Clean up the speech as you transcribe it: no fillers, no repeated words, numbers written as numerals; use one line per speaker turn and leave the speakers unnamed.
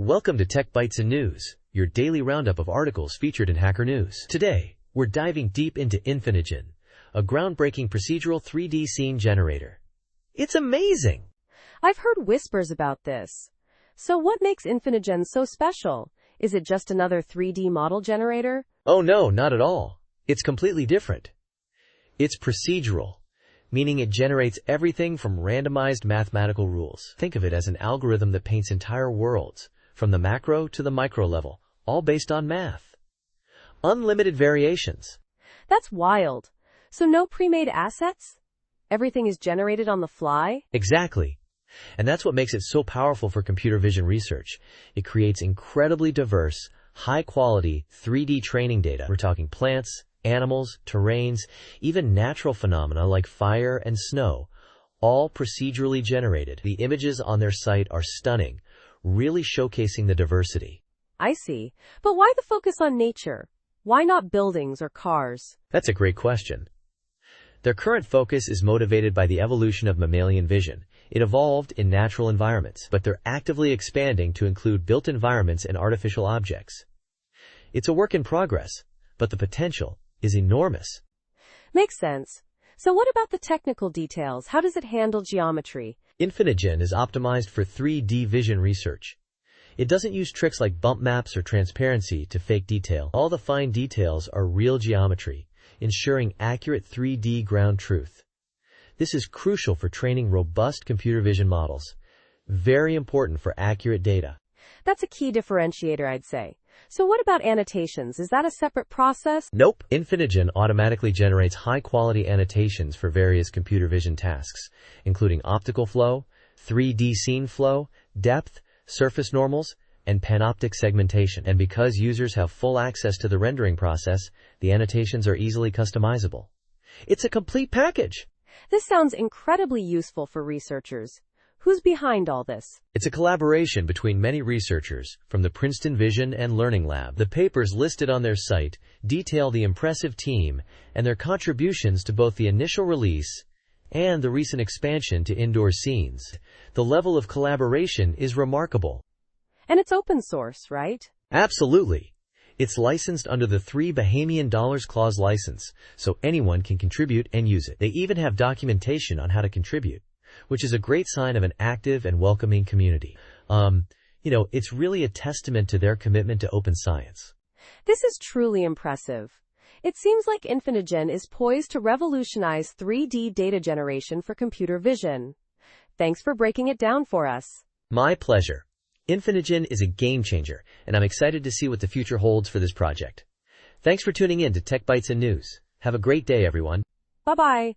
Welcome to Tech Bytes and News, your daily roundup of articles featured in Hacker News. Today, we're diving deep into Infinigen, a groundbreaking procedural 3D scene generator. It's amazing!
I've heard whispers about this. So what makes Infinigen so special? Is it just another 3D model generator?
Oh no, not at all. It's completely different. It's procedural, meaning it generates everything from randomized mathematical rules. Think of it as an algorithm that paints entire worlds, from the macro to the micro level, all based on math. Unlimited variations.
That's wild. So no pre-made assets? Everything is generated on the fly?
Exactly. And that's what makes it so powerful for computer vision research. It creates incredibly diverse, high-quality 3D training data. We're talking plants, animals, terrains, even natural phenomena like fire and snow, all procedurally generated. The images on their site are stunning, really showcasing the diversity.
I see. But why the focus on nature? Why not buildings or cars?
That's a great question. Their current focus is motivated by the evolution of mammalian vision. It evolved in natural environments, but they're actively expanding to include built environments and artificial objects. It's a work in progress, but the potential is enormous.
Makes sense. So what about the technical details? How does it handle geometry?
Infinigen is optimized for 3D vision research. It doesn't use tricks like bump maps or transparency to fake detail. All the fine details are real geometry, ensuring accurate 3D ground truth. This is crucial for training robust computer vision models. Very important for accurate data.
That's a key differentiator, I'd say. So what about annotations? Is that a separate process?
Nope. Infinigen automatically generates high-quality annotations for various computer vision tasks, including optical flow, 3D scene flow, depth, surface normals, and panoptic segmentation. And because users have full access to the rendering process, the annotations are easily customizable. It's a complete package.
This sounds incredibly useful for researchers. Who's behind all this?
It's a collaboration between many researchers from the Princeton Vision and Learning Lab. The papers listed on their site detail the impressive team and their contributions to both the initial release and the recent expansion to indoor scenes. The level of collaboration is remarkable.
And it's open source, right?
Absolutely. It's licensed under the $3 Bahamian Clause license, so anyone can contribute and use it. They even have documentation on how to contribute, which is a great sign of an active and welcoming community. It's really a testament to their commitment to open science.
This is truly impressive. It seems like Infinigen is poised to revolutionize 3D data generation for computer vision. Thanks for breaking it down for us.
My pleasure. Infinigen is a game changer, and I'm excited to see what the future holds for this project. Thanks for tuning in to Tech Bytes and News. Have a great day, everyone.
Bye-bye.